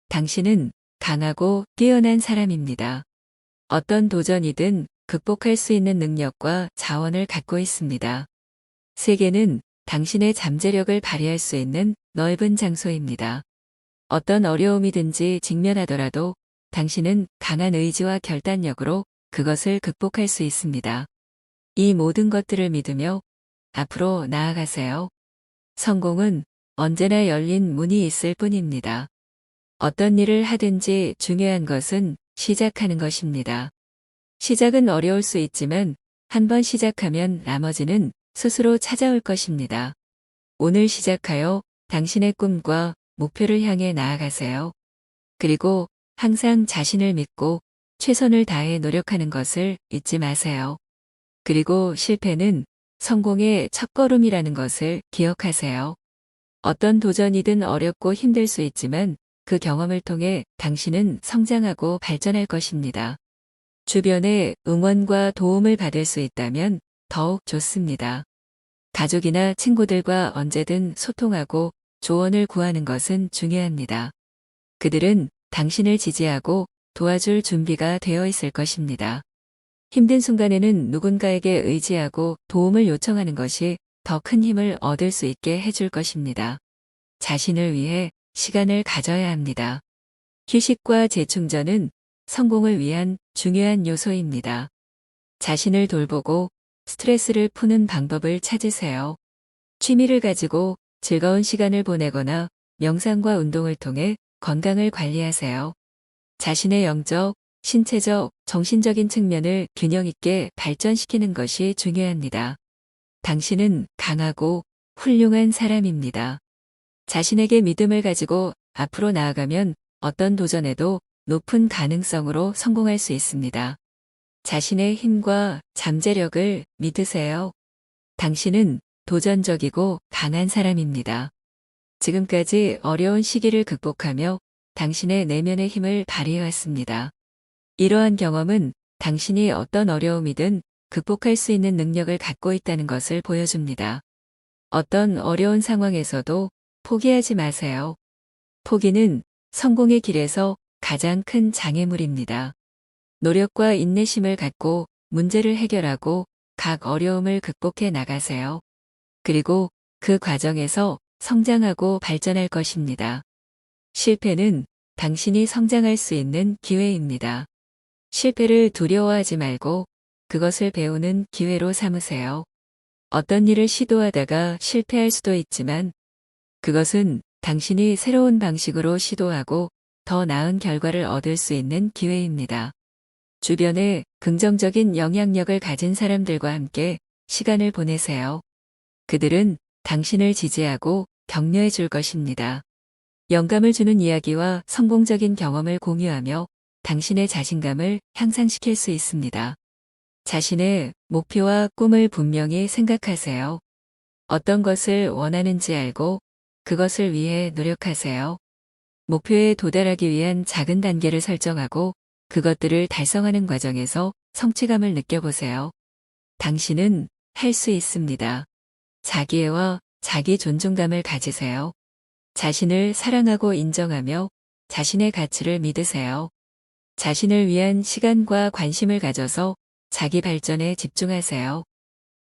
당신은 강하고 뛰어난 사람입니다. 어떤 도전이든 극복할 수 있는 능력과 자원을 갖고 있습니다. 세계는 당신의 잠재력을 발휘할 수 있는 넓은 장소입니다. 어떤 어려움이든지 직면하더라도 당신은 강한 의지와 결단력으로 그것을 극복할 수 있습니다. 이 모든 것들을 믿으며 앞으로 나아가세요. 성공은 언제나 열린 문이 있을 뿐입니다. 어떤 일을 하든지 중요한 것은 시작하는 것입니다. 시작은 어려울 수 있지만 한번 시작하면 나머지는 스스로 찾아올 것입니다. 오늘 시작하여 당신의 꿈과 목표를 향해 나아가세요. 그리고 항상 자신을 믿고 최선을 다해 노력하는 것을 잊지 마세요. 그리고 실패는 성공의 첫걸음이라는 것을 기억하세요. 어떤 도전이든 어렵고 힘들 수 있지만 그 경험을 통해 당신은 성장하고 발전할 것입니다. 주변의 응원과 도움을 받을 수 있다면 더욱 좋습니다. 가족이나 친구들과 언제든 소통하고 조언을 구하는 것은 중요합니다. 그들은 당신을 지지하고 도와줄 준비가 되어 있을 것입니다. 힘든 순간에는 누군가에게 의지하고 도움을 요청하는 것이 더 큰 힘을 얻을 수 있게 해줄 것입니다. 자신을 위해 시간을 가져야 합니다. 휴식과 재충전은 성공을 위한 중요한 요소입니다. 자신을 돌보고 스트레스를 푸는 방법을 찾으세요. 취미를 가지고 즐거운 시간을 보내거나 명상과 운동을 통해 건강을 관리하세요. 자신의 영적, 신체적, 정신적인 측면을 균형 있게 발전시키는 것이 중요합니다. 당신은 강하고 훌륭한 사람입니다. 자신에게 믿음을 가지고 앞으로 나아가면 어떤 도전에도 높은 가능성으로 성공할 수 있습니다. 자신의 힘과 잠재력을 믿으세요. 당신은 도전적이고 강한 사람입니다. 지금까지 어려운 시기를 극복하며 당신의 내면의 힘을 발휘해왔습니다. 이러한 경험은 당신이 어떤 어려움이든 극복할 수 있는 능력을 갖고 있다는 것을 보여줍니다. 어떤 어려운 상황에서도 포기하지 마세요. 포기는 성공의 길에서 가장 큰 장애물입니다. 노력과 인내심을 갖고 문제를 해결하고 각 어려움을 극복해 나가세요. 그리고 그 과정에서 성장하고 발전할 것입니다. 실패는 당신이 성장할 수 있는 기회입니다. 실패를 두려워하지 말고 그것을 배우는 기회로 삼으세요. 어떤 일을 시도하다가 실패할 수도 있지만 그것은 당신이 새로운 방식으로 시도하고 더 나은 결과를 얻을 수 있는 기회입니다. 주변에 긍정적인 영향력을 가진 사람들과 함께 시간을 보내세요. 그들은 당신을 지지하고 격려해 줄 것입니다. 영감을 주는 이야기와 성공적인 경험을 공유하며 당신의 자신감을 향상시킬 수 있습니다. 자신의 목표와 꿈을 분명히 생각하세요. 어떤 것을 원하는지 알고 그것을 위해 노력하세요. 목표에 도달하기 위한 작은 단계를 설정하고 그것들을 달성하는 과정에서 성취감을 느껴보세요. 당신은 할 수 있습니다. 자기애와 자기 존중감을 가지세요. 자신을 사랑하고 인정하며 자신의 가치를 믿으세요. 자신을 위한 시간과 관심을 가져서 자기 발전에 집중하세요.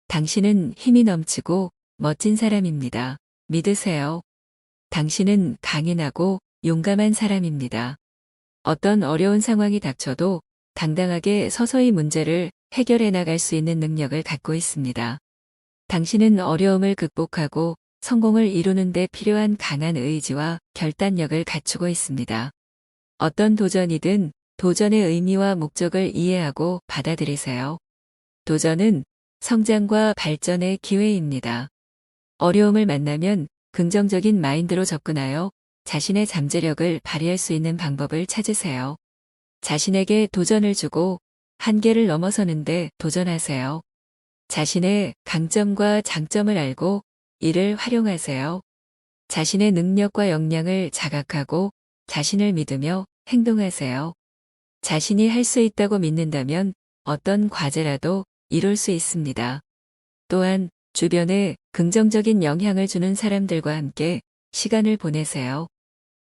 당신은 힘이 넘치고 멋진 사람입니다. 믿으세요. 당신은 강인하고 용감한 사람입니다. 어떤 어려운 상황이 닥쳐도 당당하게 서서히 문제를 해결해 나갈 수 있는 능력을 갖고 있습니다. 당신은 어려움을 극복하고 성공을 이루는 데 필요한 강한 의지와 결단력을 갖추고 있습니다. 어떤 도전이든 도전의 의미와 목적을 이해하고 받아들이세요. 도전은 성장과 발전의 기회입니다. 어려움을 만나면 긍정적인 마인드로 접근하여 자신의 잠재력을 발휘할 수 있는 방법을 찾으세요. 자신에게 도전을 주고 한계를 넘어서는데 도전하세요. 자신의 강점과 장점을 알고 이를 활용하세요. 자신의 능력과 역량을 자각하고 자신을 믿으며 행동하세요. 자신이 할 수 있다고 믿는다면 어떤 과제라도 이룰 수 있습니다. 또한 주변에 긍정적인 영향을 주는 사람들과 함께 시간을 보내세요.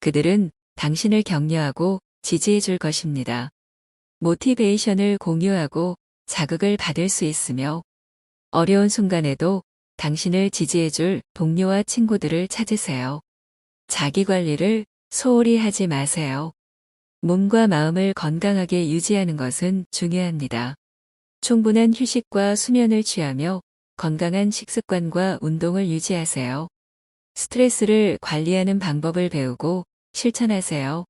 그들은 당신을 격려하고 지지해 줄 것입니다. 모티베이션을 공유하고 자극을 받을 수 있으며 어려운 순간에도 당신을 지지해 줄 동료와 친구들을 찾으세요. 자기 관리를 소홀히 하지 마세요. 몸과 마음을 건강하게 유지하는 것은 중요합니다. 충분한 휴식과 수면을 취하며 건강한 식습관과 운동을 유지하세요. 스트레스를 관리하는 방법을 배우고 실천하세요.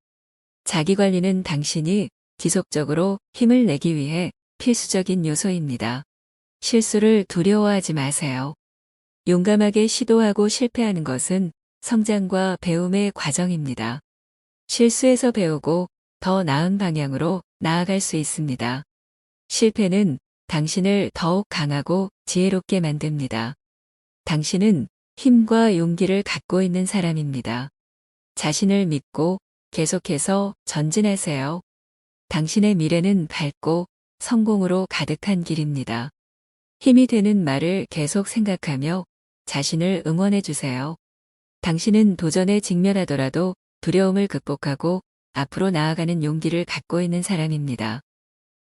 자기 관리는 당신이 지속적으로 힘을 내기 위해 필수적인 요소입니다. 실수를 두려워하지 마세요. 용감하게 시도하고 실패하는 것은 성장과 배움의 과정입니다. 실수에서 배우고 더 나은 방향으로 나아갈 수 있습니다. 실패는 당신을 더욱 강하고 지혜롭게 만듭니다. 당신은 힘과 용기를 갖고 있는 사람입니다. 자신을 믿고 계속해서 전진하세요. 당신의 미래는 밝고 성공으로 가득한 길입니다. 힘이 되는 말을 계속 생각하며 자신을 응원해 주세요. 당신은 도전에 직면하더라도 두려움을 극복하고 앞으로 나아가는 용기를 갖고 있는 사람입니다.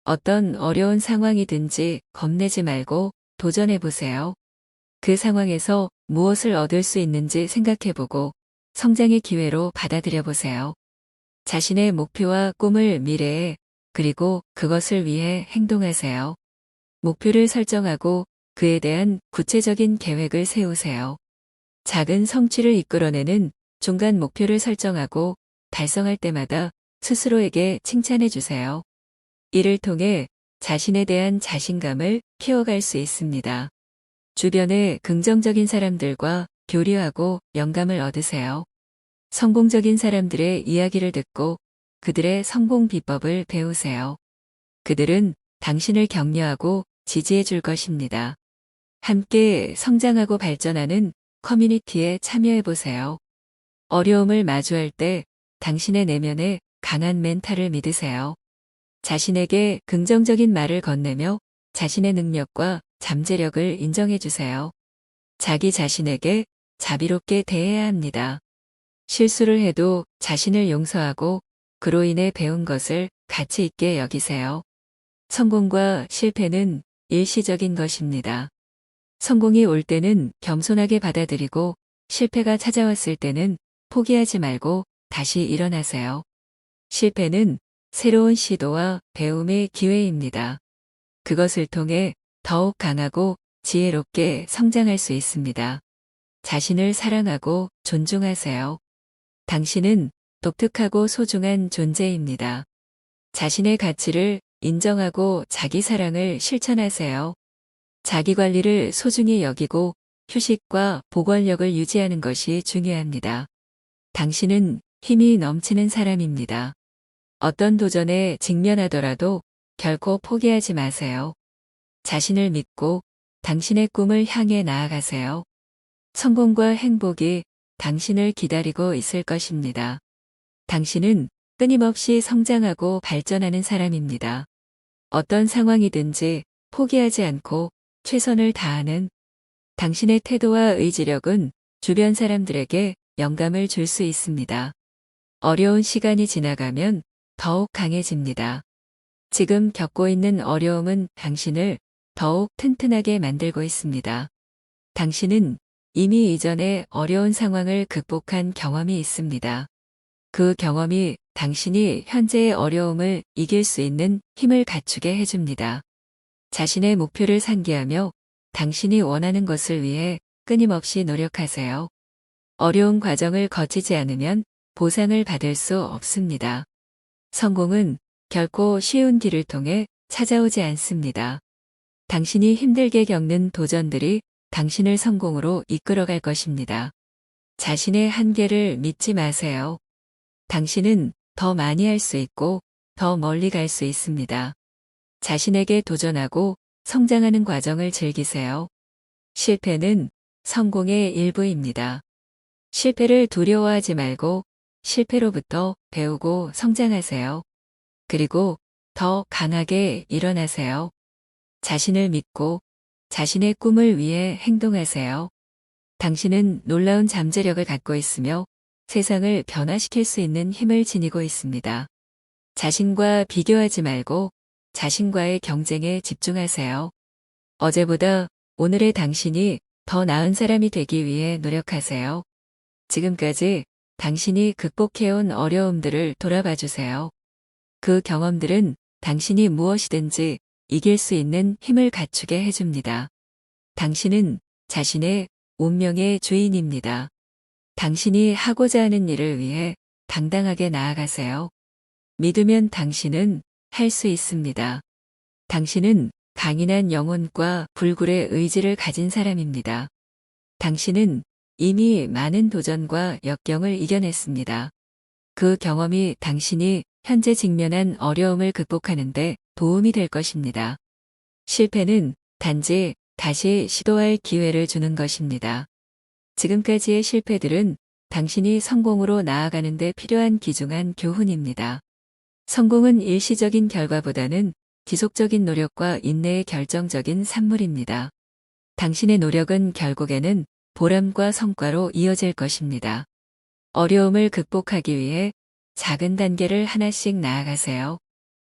어떤 어려운 상황이든지 겁내지 말고 도전해 보세요. 그 상황에서 무엇을 얻을 수 있는지 생각해 보고 성장의 기회로 받아들여 보세요. 자신의 목표와 꿈을 미래에 그리고 그것을 위해 행동하세요. 목표를 설정하고 그에 대한 구체적인 계획을 세우세요. 작은 성취를 이끌어내는 중간 목표를 설정하고 달성할 때마다 스스로에게 칭찬해 주세요. 이를 통해 자신에 대한 자신감을 키워갈 수 있습니다. 주변의 긍정적인 사람들과 교류하고 영감을 얻으세요. 성공적인 사람들의 이야기를 듣고 그들의 성공 비법을 배우세요. 그들은 당신을 격려하고 지지해 줄 것입니다. 함께 성장하고 발전하는 커뮤니티에 참여해 보세요. 어려움을 마주할 때 당신의 내면에 강한 멘탈을 믿으세요. 자신에게 긍정적인 말을 건네며 자신의 능력과 잠재력을 인정해 주세요. 자기 자신에게 자비롭게 대해야 합니다. 실수를 해도 자신을 용서하고 그로 인해 배운 것을 가치 있게 여기세요. 성공과 실패는 일시적인 것입니다. 성공이 올 때는 겸손하게 받아들이고 실패가 찾아왔을 때는 포기하지 말고 다시 일어나세요. 실패는 새로운 시도와 배움의 기회입니다. 그것을 통해 더욱 강하고 지혜롭게 성장할 수 있습니다. 자신을 사랑하고 존중하세요. 당신은 독특하고 소중한 존재입니다. 자신의 가치를 인정하고 자기 사랑을 실천하세요. 자기 관리를 소중히 여기고 휴식과 보관력을 유지하는 것이 중요합니다. 당신은 힘이 넘치는 사람입니다. 어떤 도전에 직면하더라도 결코 포기하지 마세요. 자신을 믿고 당신의 꿈을 향해 나아가세요. 성공과 행복이 당신을 기다리고 있을 것입니다. 당신은 끊임없이 성장하고 발전하는 사람입니다. 어떤 상황이든지 포기하지 않고 최선을 다하는 당신의 태도와 의지력은 주변 사람들에게 영감을 줄 수 있습니다. 어려운 시간이 지나가면 더욱 강해집니다. 지금 겪고 있는 어려움은 당신을 더욱 튼튼하게 만들고 있습니다. 당신은 이미 이전에 어려운 상황을 극복한 경험이 있습니다. 그 경험이 당신이 현재의 어려움을 이길 수 있는 힘을 갖추게 해줍니다. 자신의 목표를 상기하며 당신이 원하는 것을 위해 끊임없이 노력하세요. 어려운 과정을 거치지 않으면 보상을 받을 수 없습니다. 성공은 결코 쉬운 길을 통해 찾아오지 않습니다. 당신이 힘들게 겪는 도전들이 당신을 성공으로 이끌어갈 것입니다. 자신의 한계를 믿지 마세요. 당신은 더 많이 할 수 있고 더 멀리 갈 수 있습니다. 자신에게 도전하고 성장하는 과정을 즐기세요. 실패는 성공의 일부입니다. 실패를 두려워하지 말고 실패로부터 배우고 성장하세요. 그리고 더 강하게 일어나세요. 자신을 믿고 자신의 꿈을 위해 행동하세요. 당신은 놀라운 잠재력을 갖고 있으며 세상을 변화시킬 수 있는 힘을 지니고 있습니다. 자신과 비교하지 말고 자신과의 경쟁에 집중하세요. 어제보다 오늘의 당신이 더 나은 사람이 되기 위해 노력하세요. 지금까지 당신이 극복해온 어려움들을 돌아봐 주세요. 그 경험들은 당신이 무엇이든지 이길 수 있는 힘을 갖추게 해줍니다. 당신은 자신의 운명의 주인입니다. 당신이 하고자 하는 일을 위해 당당하게 나아가세요. 믿으면 당신은 할 수 있습니다. 당신은 강인한 영혼과 불굴의 의지를 가진 사람입니다. 당신은 이미 많은 도전과 역경을 이겨냈습니다. 그 경험이 당신이 현재 직면한 어려움을 극복하는 데 도움이 될 것입니다. 실패는 단지 다시 시도할 기회를 주는 것입니다. 지금까지의 실패들은 당신이 성공으로 나아가는 데 필요한 귀중한 교훈입니다. 성공은 일시적인 결과보다는 지속적인 노력과 인내의 결정적인 산물입니다. 당신의 노력은 결국에는 보람과 성과로 이어질 것입니다. 어려움을 극복하기 위해 작은 단계를 하나씩 나아가세요.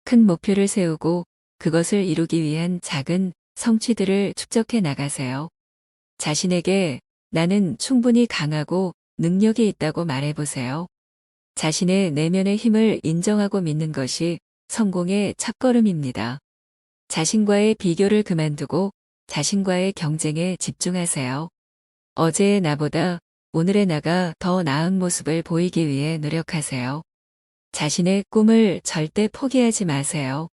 큰 목표를 세우고 그것을 이루기 위한 작은 성취들을 축적해 나가세요. 자신에게 나는 충분히 강하고 능력이 있다고 말해보세요. 자신의 내면의 힘을 인정하고 믿는 것이 성공의 첫걸음입니다. 자신과의 비교를 그만두고 자신과의 경쟁에 집중하세요. 어제의 나보다 오늘의 나가 더 나은 모습을 보이기 위해 노력하세요. 자신의 꿈을 절대 포기하지 마세요.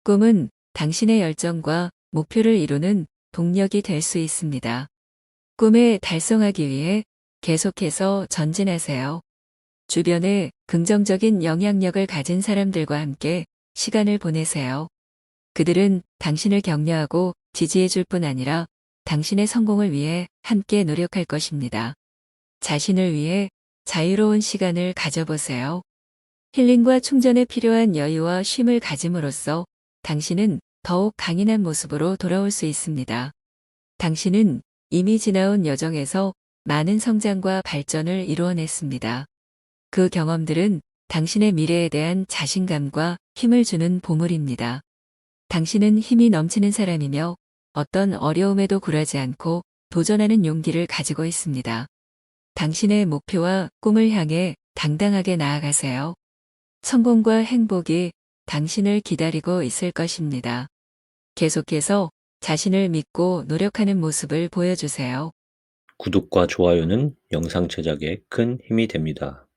꿈은 당신의 열정과 목표를 이루는 동력이 될 수 있습니다. 꿈을 달성하기 위해 계속해서 전진하세요. 주변에 긍정적인 영향력을 가진 사람들과 함께 시간을 보내세요. 그들은 당신을 격려하고 지지해 줄 뿐 아니라 당신의 성공을 위해 함께 노력할 것입니다. 자신을 위해 자유로운 시간을 가져보세요. 힐링과 충전에 필요한 여유와 쉼을 가짐으로써 당신은 더욱 강인한 모습으로 돌아올 수 있습니다. 당신은 이미 지나온 여정에서 많은 성장과 발전을 이루어냈습니다. 그 경험들은 당신의 미래에 대한 자신감과 힘을 주는 보물입니다. 당신은 힘이 넘치는 사람이며 어떤 어려움에도 굴하지 않고 도전하는 용기를 가지고 있습니다. 당신의 목표와 꿈을 향해 당당하게 나아가세요. 성공과 행복이 당신을 기다리고 있을 것입니다. 계속해서 자신을 믿고 노력하는 모습을 보여주세요. 구독과 좋아요는 영상 제작에 큰 힘이 됩니다.